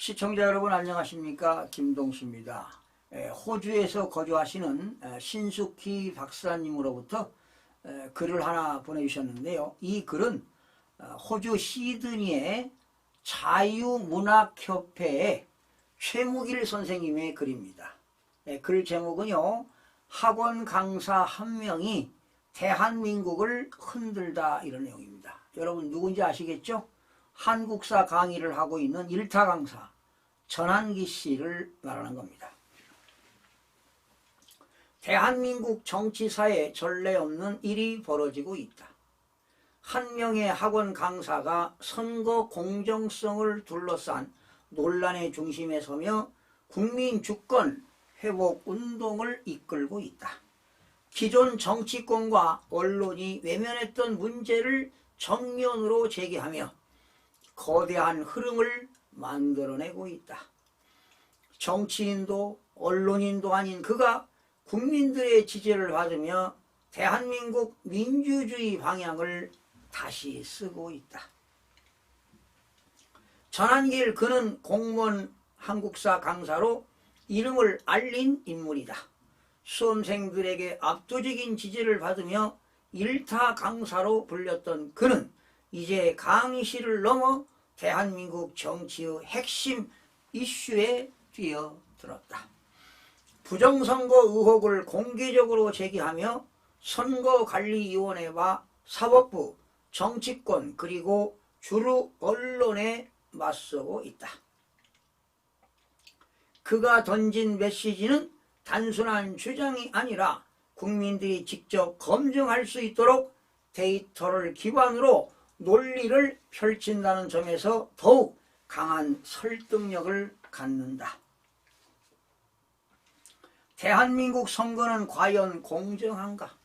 시청자 여러분 안녕하십니까? 김동수입니다. 호주에서 거주하시는 신숙희 박사님으로부터 글을 하나 보내주셨는데요. 이 글은 호주 시드니의 자유문학협회의 최무길 선생님의 글입니다. 글 제목은요, 학원 강사 한 명이 대한민국을 흔들다, 이런 내용입니다. 여러분 누군지 아시겠죠? 한국사 강의를 하고 있는 일타 강사 전한기 씨를 말하는 겁니다. 대한민국 정치사에 전례 없는 일이 벌어지고 있다. 한 명의 학원 강사가 선거 공정성을 둘러싼 논란의 중심에 서며 국민 주권 회복 운동을 이끌고 있다. 기존 정치권과 언론이 외면했던 문제를 정면으로 제기하며 거대한 흐름을 만들어내고 있다. 정치인도 언론인도 아닌 그가 국민들의 지지를 받으며 대한민국 민주주의 방향을 다시 쓰고 있다. 전한길 그는 공무원 한국사 강사로 이름을 알린 인물이다. 수험생들에게 압도적인 지지를 받으며 일타 강사로 불렸던 그는 이제 강의실을 넘어 대한민국 정치의 핵심 이슈에 뛰어들었다. 부정선거 의혹을 공개적으로 제기하며 선거관리위원회와 사법부, 정치권 그리고 주류 언론에 맞서고 있다. 그가 던진 메시지는 단순한 주장이 아니라 국민들이 직접 검증할 수 있도록 데이터를 기반으로 논리를 펼친다는 점에서 더욱 강한 설득력을 갖는다. 대한민국 선거는 과연 공정한가?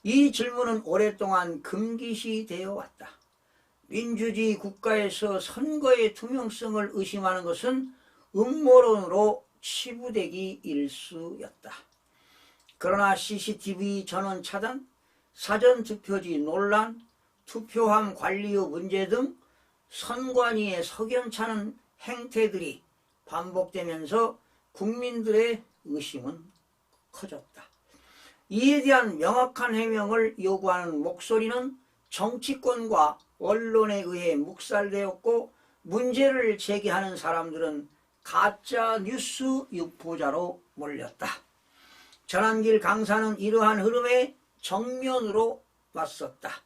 이 질문은 오랫동안 금기시되어 왔다. 민주주의 국가에서 선거의 투명성을 의심하는 것은 음모론으로 치부되기 일쑤였다. 그러나 CCTV 전원 차단, 사전투표지 논란, 투표함 관리의 문제 등 선관위의 석연찮은 행태들이 반복되면서 국민들의 의심은 커졌다. 이에 대한 명확한 해명을 요구하는 목소리는 정치권과 언론에 의해 묵살되었고, 문제를 제기하는 사람들은 가짜 뉴스 유포자로 몰렸다. 전한길 강사는 이러한 흐름에 정면으로 맞섰다.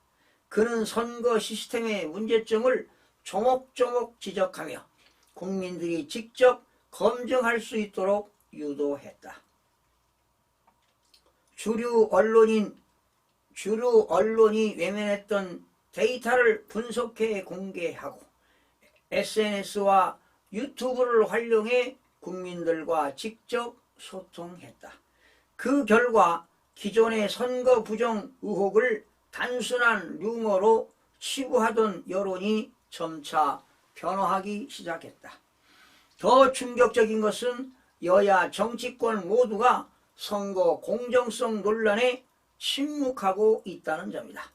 그는 선거 시스템의 문제점을 조목조목 지적하며 국민들이 직접 검증할 수 있도록 유도했다. 주류 언론이 외면했던 데이터를 분석해 공개하고 SNS와 유튜브를 활용해 국민들과 직접 소통했다. 그 결과 기존의 선거 부정 의혹을 단순한 루머로 치부하던 여론이 점차 변화하기 시작했다. 더 충격적인 것은 여야 정치권 모두가 선거 공정성 논란에 침묵하고 있다는 점이다.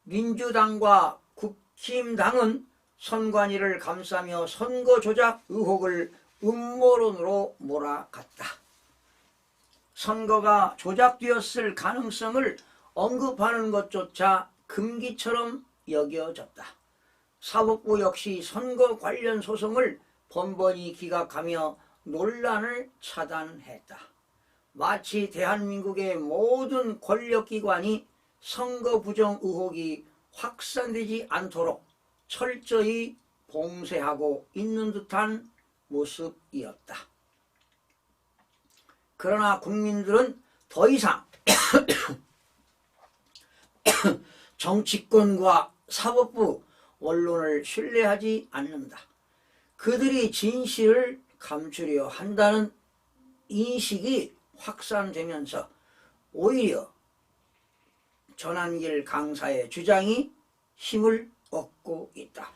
민주당과 국힘당은 선관위를 감싸며 선거 조작 의혹을 음모론으로 몰아갔다. 선거가 조작되었을 가능성을 언급하는 것조차 금기처럼 여겨졌다. 사법부 역시 선거 관련 소송을 번번이 기각하며 논란을 차단했다. 마치 대한민국의 모든 권력기관이 선거 부정 의혹이 확산되지 않도록 철저히 봉쇄하고 있는 듯한 모습이었다. 그러나 국민들은 더 이상 정치권과 사법부, 언론을 신뢰하지 않는다. 그들이 진실을 감추려 한다는 인식이 확산되면서 오히려 전한길 강사의 주장이 힘을 얻고 있다.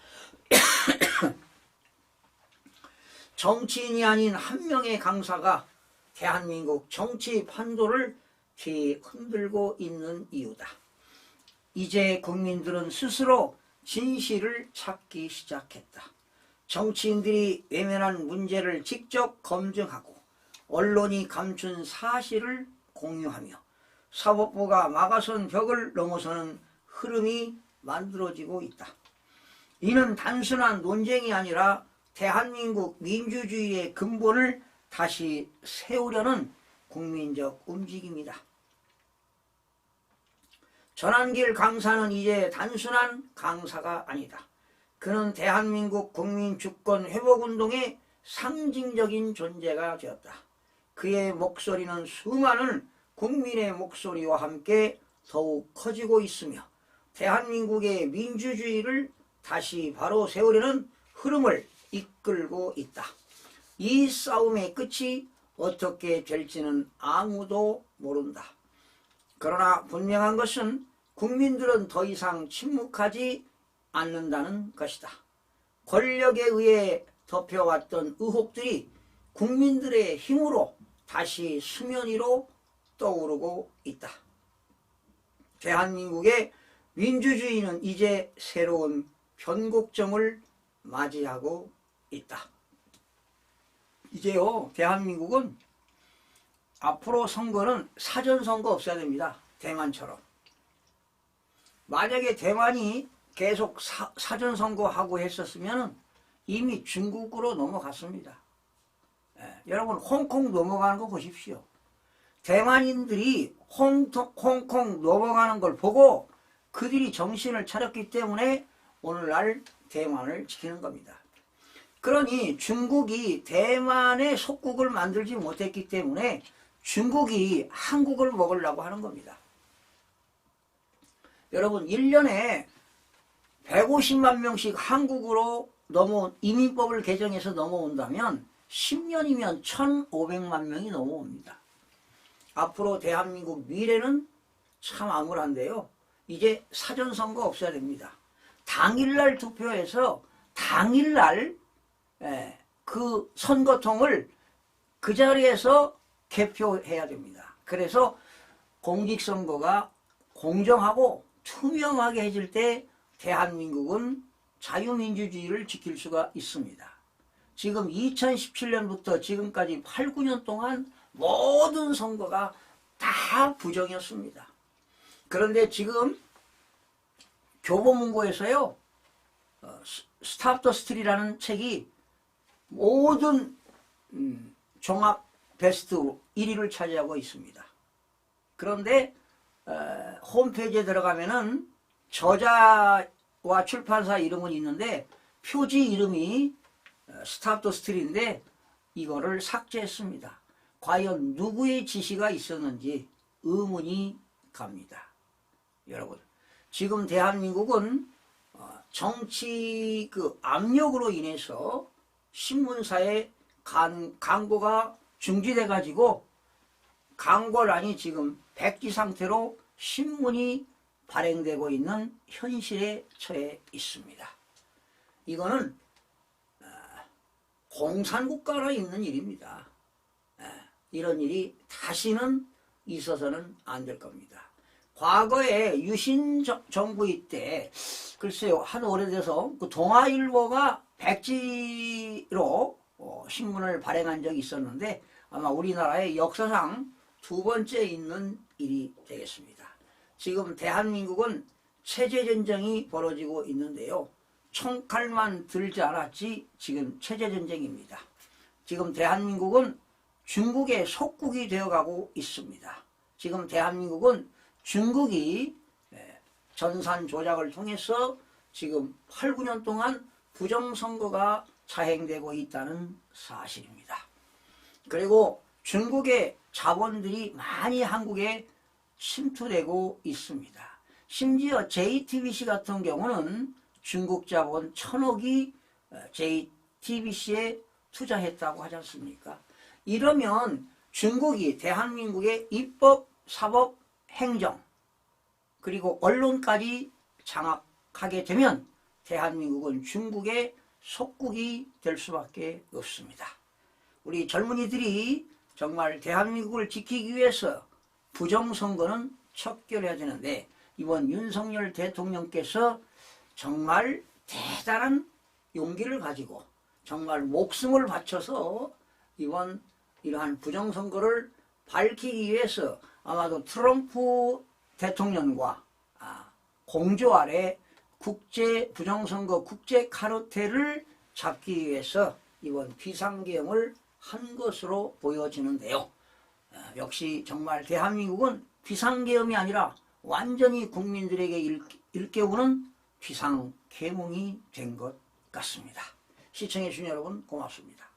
정치인이 아닌 한 명의 강사가 대한민국 정치 판도를 뒤흔들고 있는 이유다. 이제 국민들은 스스로 진실을 찾기 시작했다. 정치인들이 외면한 문제를 직접 검증하고 언론이 감춘 사실을 공유하며 사법부가 막아선 벽을 넘어서는 흐름이 만들어지고 있다. 이는 단순한 논쟁이 아니라 대한민국 민주주의의 근본을 다시 세우려는 국민적 움직임이다. 전한길 강사는 이제 단순한 강사가 아니다. 그는 대한민국 국민 주권 회복운동의 상징적인 존재가 되었다. 그의 목소리는 수많은 국민의 목소리와 함께 더욱 커지고 있으며 대한민국의 민주주의를 다시 바로 세우려는 흐름을 이끌고 있다. 이 싸움의 끝이 어떻게 될지는 아무도 모른다. 그러나 분명한 것은 국민들은 더 이상 침묵하지 않는다는 것이다. 권력에 의해 덮여왔던 의혹들이 국민들의 힘으로 다시 수면 위로 떠오르고 있다. 대한민국의 민주주의는 이제 새로운 변곡점을 맞이하고 있다. 이제요, 대한민국은 앞으로 선거는 사전선거 없어야 됩니다. 대만처럼. 만약에 대만이 계속 사전선거하고 했었으면 이미 중국으로 넘어갔습니다. 여러분, 홍콩 넘어가는 거 보십시오. 대만인들이 홍콩 넘어가는 걸 보고 그들이 정신을 차렸기 때문에 오늘날 대만을 지키는 겁니다. 그러니 중국이 대만의 속국을 만들지 못했기 때문에 중국이 한국을 먹으려고 하는 겁니다. 여러분, 1년에 150만 명씩 한국으로 이민법을 개정해서 넘어온다면 10년이면 1,500만 명이 넘어옵니다. 앞으로 대한민국 미래는 참 암울한데요. 이제 사전선거 없어야 됩니다. 당일날 투표해서 당일날 그 선거통을 그 자리에서 개표해야 됩니다. 그래서 공직선거가 공정하고 투명하게 해질 때 대한민국은 자유민주주의를 지킬 수가 있습니다. 지금 2017년부터 지금까지 8, 9년 동안 모든 선거가 다 부정이었습니다. 그런데 지금 교보문고에서요, 스탑 더 스틸이라는 책이 모든 종합 베스트 1위를 차지하고 있습니다. 그런데 홈페이지에 들어가면은 저자와 출판사 이름은 있는데 표지 이름이 스탑 더 스틸인데 이거를 삭제했습니다. 과연 누구의 지시가 있었는지 의문이 갑니다. 여러분, 지금 대한민국은 정치 압력으로 인해서 신문사의 광고가 중지돼 가지고 광고란이 지금 백지 상태로 신문이 발행되고 있는 현실에 처해 있습니다. 이거는 공산국가로 있는 일입니다. 이런 일이 다시는 있어서는 안 될 겁니다. 과거에 유신 정부일 때 글쎄요, 한 오래돼서 그 동아일보가 백지로 신문을 발행한 적이 있었는데 아마 우리나라의 역사상 두 번째 있는 일이 되겠습니다. 지금 대한민국은 체제전쟁이 벌어지고 있는데요. 총칼만 들지 않았지 지금 체제전쟁입니다. 지금 대한민국은 중국의 속국이 되어가고 있습니다. 지금 대한민국은 중국이 전산 조작을 통해서 지금 8, 9년 동안 부정선거가 자행되고 있다는 사실입니다. 그리고 중국의 자본들이 많이 한국에 침투되고 있습니다. 심지어 JTBC 같은 경우는 중국 자본 1,000억이 JTBC에 투자했다고 하지 않습니까? 이러면 중국이 대한민국의 입법, 사법, 행정 그리고 언론까지 장악하게 되면 대한민국은 중국의 속국이 될 수밖에 없습니다. 우리 젊은이들이 정말 대한민국을 지키기 위해서 부정선거는 척결해야 되는데 이번 윤석열 대통령께서 정말 대단한 용기를 가지고 정말 목숨을 바쳐서 이번 이러한 부정선거를 밝히기 위해서 아마도 트럼프 대통령과 공조 아래 국제 부정선거 국제 카르텔을 잡기 위해서 이번 비상계엄을 한 것으로 보여지는데요. 역시 정말 대한민국은 비상계엄이 아니라 완전히 국민들에게 일깨우는 비상계몽이 된 것 같습니다. 시청해주신 여러분 고맙습니다.